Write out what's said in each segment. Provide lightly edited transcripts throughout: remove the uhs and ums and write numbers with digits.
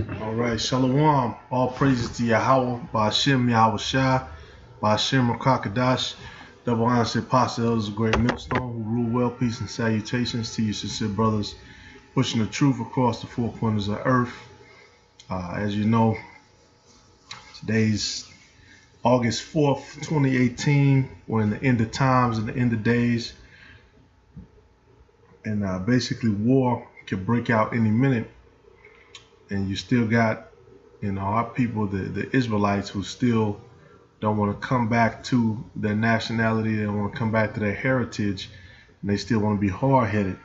All right, Shalom. All praises to Yahweh, Ba'ashem Yahweh Shai, Ba'ashem Rakakadash. Double honor to Apostle Elders of Great Millstone, who rule well, peace and salutations to you, sincere brothers, pushing the truth across the four corners of earth. As you know, today's August 4th, 2018. We're in the end of times and the end of days. And basically, war can break out any minute. And you still got, our people, the Israelites, who still don't want to come back to their nationality. They don't want to come back to their heritage. And they still want to be hard-headed.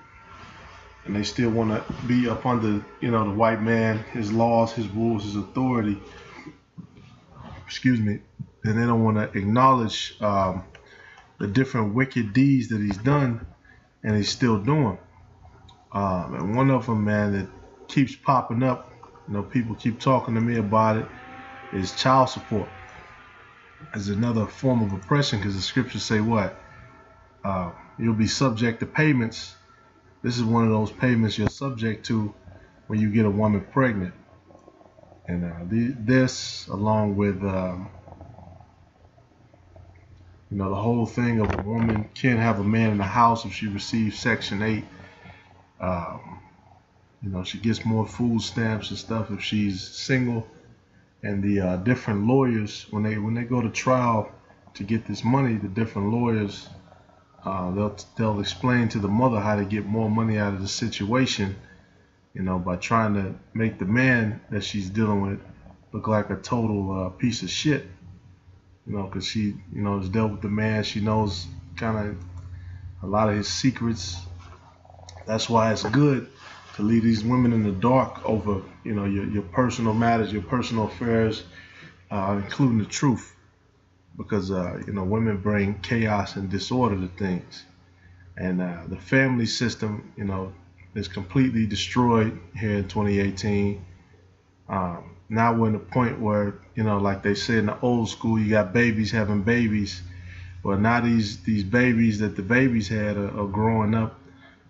And they still want to be up under, the white man, his laws, his rules, his authority. Excuse me. And they don't want to acknowledge the different wicked deeds that he's done and he's still doing. And one of them, man, that keeps popping up, people keep talking to me about it, is child support. As another form of oppression, because the scriptures say what? You'll be subject to payments. This is one of those payments you're subject to when you get a woman pregnant. And this, along with, the whole thing of a woman can't have a man in the house if she receives Section 8. She gets more food stamps and stuff if she's single. And the different lawyers, when they go to trial to get this money, the different lawyers, they'll explain to the mother how to get more money out of the situation, by trying to make the man that she's dealing with look like a total piece of shit. Because she, has dealt with the man. She knows kind of a lot of his secrets. That's why it's good to leave these women in the dark over, your personal matters, your personal affairs, including the truth. Because, women bring chaos and disorder to things. And the family system, is completely destroyed here in 2018. Now we're in the point where, like they said in the old school, you got babies having babies. Well, now these babies that the babies had are growing up,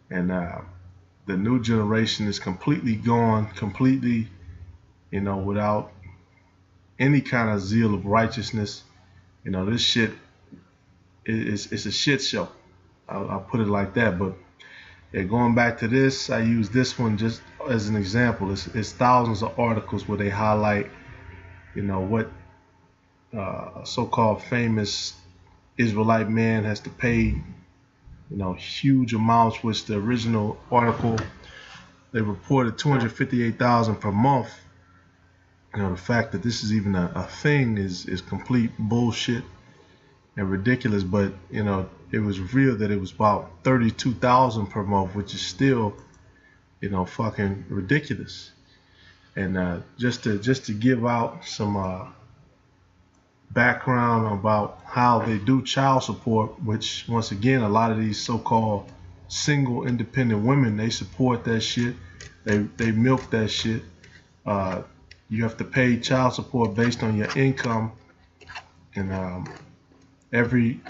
and the new generation is completely gone, without any kind of zeal of righteousness. This shit it's a shit show. I'll put it like that. But going back to this, I use this one just as an example. It's thousands of articles where they highlight, what a so-called famous Israelite man has to pay, huge amounts, which the original article, they reported $258,000 per month. The fact that this is even a thing is complete bullshit and ridiculous. But, it was revealed that it was about $32,000 per month, which is still, fucking ridiculous. And just to give out some background about how they do child support, which once again, a lot of these so-called single independent women, they support that shit. They milk that shit. You have to pay child support based on your income, and every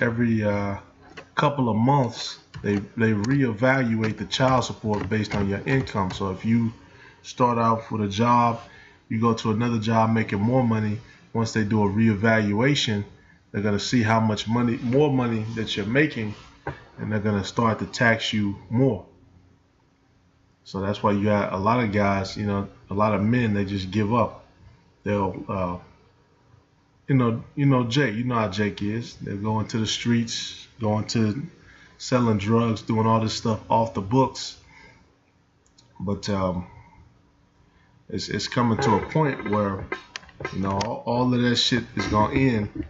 couple of months they reevaluate the child support based on your income. So if you start out with a job, you go to another job making more money. Once they do a reevaluation, they're gonna see how much more money that you're making, and they're gonna start to tax you more. So that's why you got a lot of guys, a lot of men, they just give up. They'll, Jake, you know how Jake is. They're going to the streets, going to selling drugs, doing all this stuff off the books. But it's coming to a point where, all of that shit is gonna end,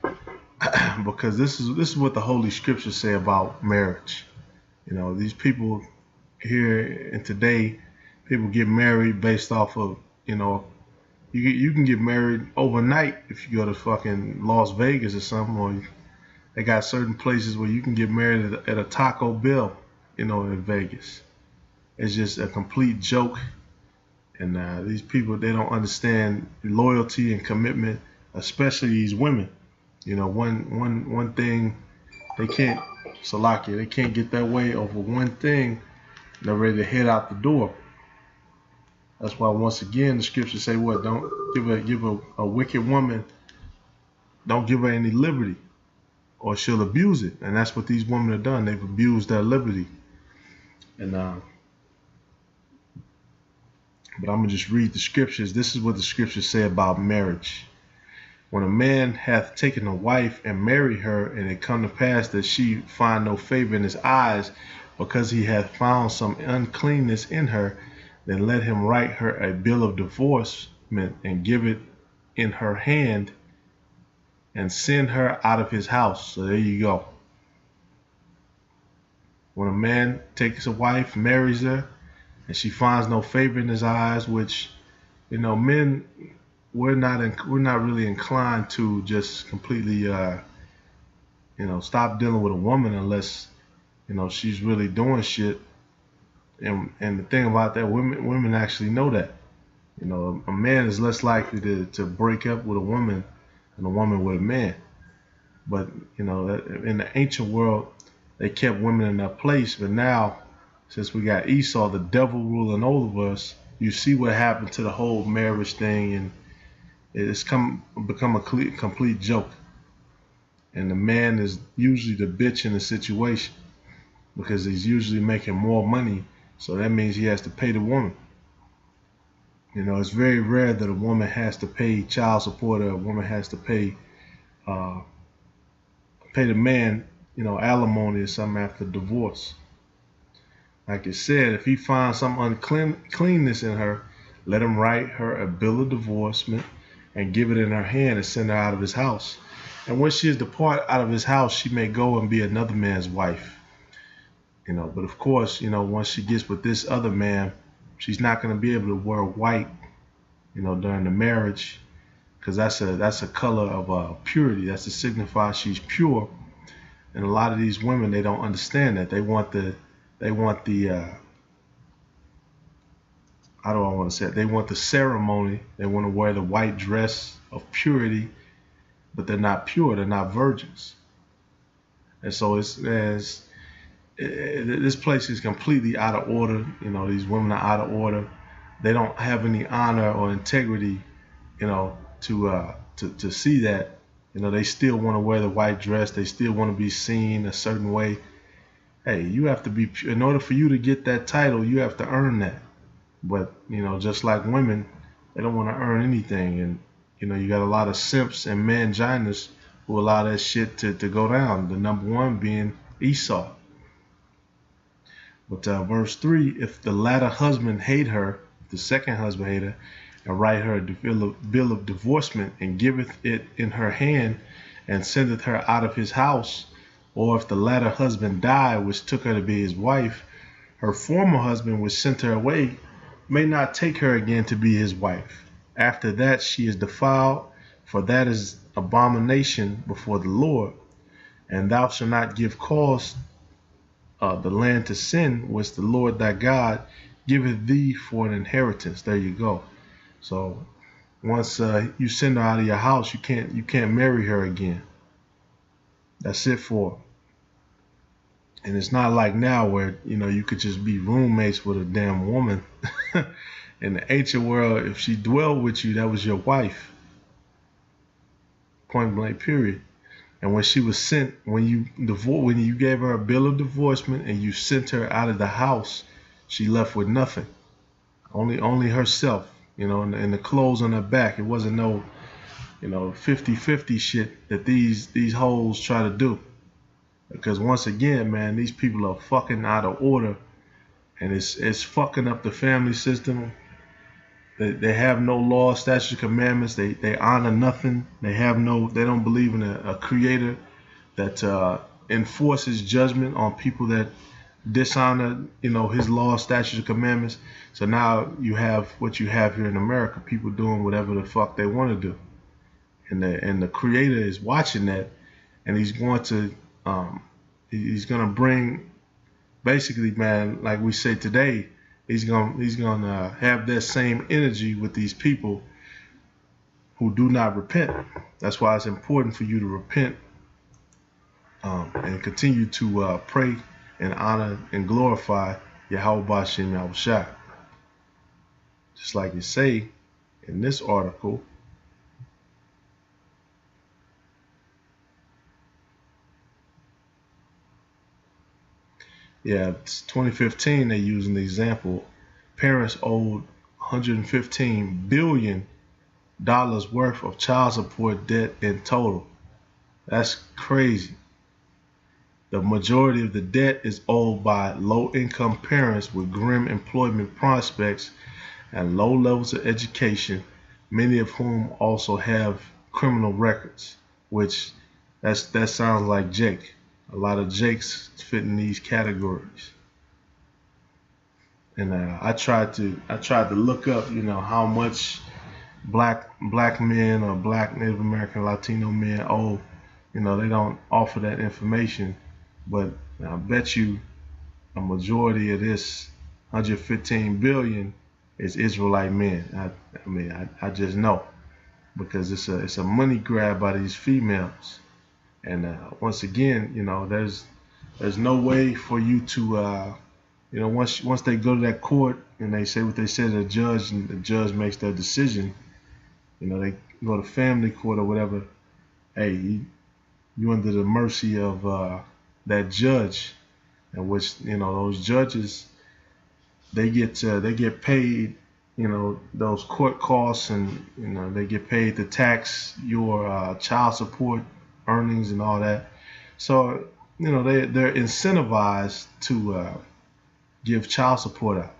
because this is what the Holy Scriptures say about marriage. These people here and today, people get married based off of, you can get married overnight if you go to fucking Las Vegas or something, or they got certain places where you can get married at a Taco Bell, in Vegas. It's just a complete joke. And these people, they don't understand loyalty and commitment, especially these women. One thing they can't, Salakia, they can't get their way over one thing. They're ready to head out the door. That's why once again the scriptures say what? Don't give a wicked woman, don't give her any liberty, or she'll abuse it. And that's what these women have done. They've abused their liberty. And but I'm gonna just read the scriptures. This is what the scriptures say about marriage. When a man hath taken a wife and married her, and it come to pass that she find no favor in his eyes, because he hath found some uncleanness in her, then let him write her a bill of divorcement and give it in her hand and send her out of his house. So there you go. When a man takes a wife, marries her, and she finds no favor in his eyes, which, men, we're not really inclined to just completely stop dealing with a woman unless she's really doing shit. And the thing about that, women actually know that. A man is less likely to break up with a woman than a woman with a man. But in the ancient world, they kept women in their place. But now, since we got Esau, the devil ruling over us, you see what happened to the whole marriage thing, and it's become a complete joke. And the man is usually the bitch in the situation because he's usually making more money. So that means he has to pay the woman. It's very rare that a woman has to pay child support, or a woman has to pay the man, alimony or something after divorce. Like it said, if he finds some uncleanness in her, let him write her a bill of divorcement and give it in her hand and send her out of his house. And when she is depart out of his house, she may go and be another man's wife. But of course, once she gets with this other man, she's not going to be able to wear white, during the marriage, because that's a color of purity. That's to signify she's pure. And a lot of these women, they don't understand that. They want the how do I want to say it? They want the ceremony. They want to wear the white dress of purity, but they're not pure. They're not virgins. And so this place is completely out of order. These women are out of order. They don't have any honor or integrity, to see that. They still want to wear the white dress. They still want to be seen a certain way. Hey, you have to be, in order for you to get that title, you have to earn that. But, just like women, they don't want to earn anything. And, you got a lot of simps and manginas who allow that shit to go down. The number one being Esau. But verse 3, if the latter husband hate her, if the second husband hate her, and write her a bill of divorcement, and giveth it in her hand, and sendeth her out of his house, or if the latter husband die, which took her to be his wife, her former husband, which sent her away, may not take her again to be his wife. After that she is defiled, for that is abomination before the Lord. And thou shalt not give cause the land to sin, which the Lord thy God giveth thee for an inheritance. There you go. So once you send her out of your house, you can't marry her again. That's it for her. And it's not like now where you could just be roommates with a damn woman. In the ancient world, if she dwelled with you, that was your wife. Point blank, period. And when she was sent, when you gave her a bill of divorcement and you sent her out of the house, she left with nothing. Only herself, and the clothes on her back. It wasn't no, 50-50 shit that these hoes try to do. Because once again, man, these people are fucking out of order, and it's fucking up the family system. They have no law, statutes, commandments. They honor nothing. They don't believe in a creator that enforces judgment on people that dishonor, his law, statutes, commandments. So now you have what you have here in America, people doing whatever the fuck they want to do. And the creator is watching that, and he's going to bring, basically, man, like we say today, he's gonna have that same energy with these people who do not repent. That's why it's important for you to repent and continue to pray and honor and glorify Yahweh B'Shem Yahushua. just like it say in this article. Yeah, it's 2015. They using the example. Parents owed $115 billion worth of child support debt in total. That's crazy. The majority of the debt is owed by low-income parents with grim employment prospects and low levels of education, many of whom also have criminal records, which that sounds like Jake. A lot of Jakes fit in these categories. And I tried to look up, how much black men or black Native American Latino men owe. They don't offer that information, but I bet you a majority of this 115 billion is Israelite men. I just know, because it's a money grab by these females. And once again, there's no way for you to once they go to that court and they say what they say to the judge, and the judge makes their decision, they go to family court or whatever. Hey, you under the mercy of that judge, in which those judges, they get paid those court costs, and they get paid to tax your child support earnings and all that. So they're incentivized to give child support out.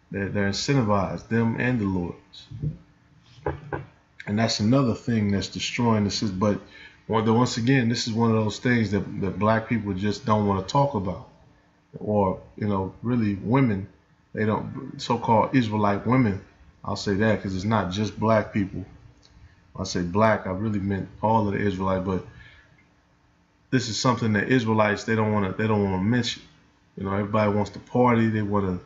They're incentivized, them and the lawyers. And that's another thing that's destroying this. But once again, this is one of those things that black people just don't want to talk about. Or really women, they don't. So-called Israelite women, I'll say that, because it's not just black people. When I say black, I really meant all of the Israelites. But this is something that Israelites, they don't want to mention. Everybody wants to party, they want to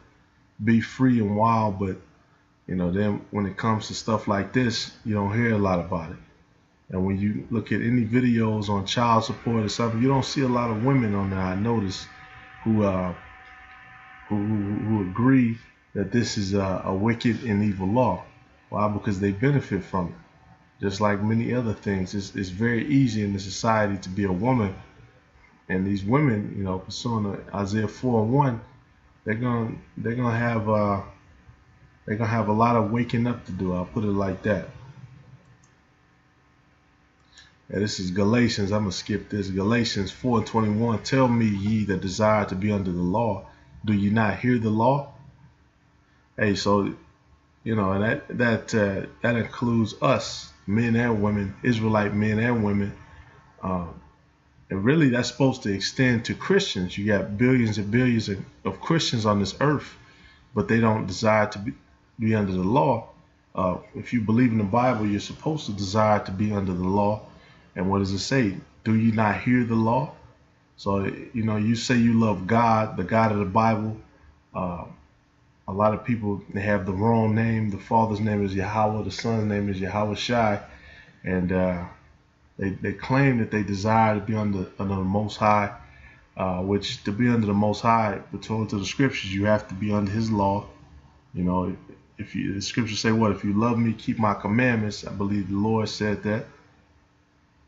be free and wild, but then when it comes to stuff like this, you don't hear a lot about it. And when you look at any videos on child support or something, you don't see a lot of women on there, I notice, who agree that this is a wicked and evil law. Why? Because they benefit from it. Just like many other things, it's very easy in the society to be a woman. And these women, pursuing Isaiah 4:1, they're gonna have a lot of waking up to do. I'll put it like that. Yeah, this is Galatians. I'm gonna skip this. Galatians 4:21. Tell me, ye that desire to be under the law, do you not hear the law? Hey, so that includes us, men and women, Israelite men and women. And really, that's supposed to extend to Christians. You got billions and billions of Christians on this earth, but they don't desire to be under the law. If you believe in the Bible, you're supposed to desire to be under the law. And what does it say? Do you not hear the law? So, you say you love God, the God of the Bible. A lot of people, they have the wrong name. The Father's name is Yahweh. The Son's name is Yahweh Shai. And they claim that they desire to be under the Most High, which to be under the Most High, according to the Scriptures, you have to be under His law. The Scriptures say what? If you love me, keep my commandments. I believe the Lord said that.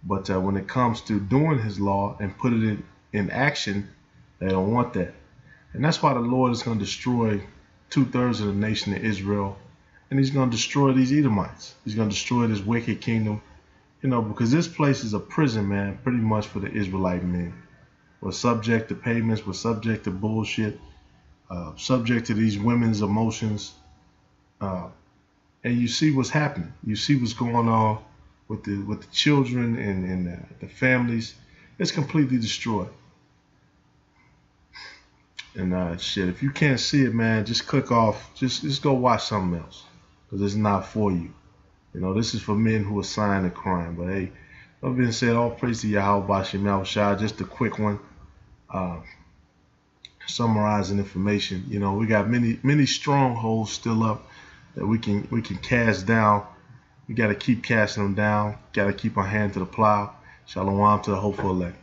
But when it comes to doing His law and put it in action, they don't want that. And that's why the Lord is going to destroy 2/3 of the nation of Israel, and He's going to destroy these Edomites. He's going to destroy this wicked kingdom. Because this place is a prison, man, pretty much for the Israelite men. We're subject to payments, we're subject to bullshit, subject to these women's emotions. And you see what's happening. You see what's going on with the children and the families. It's completely destroyed. And if you can't see it, man, just click off. Just go watch something else, because it's not for you. This is for men who are signing a crime. But hey, that being said, all praise to Yahweh Bashem Yahushua. Just a quick one, summarizing information. We got many strongholds still up that we can cast down. We got to keep casting them down. Got to keep our hand to the plow. Shalom to the hopeful elect.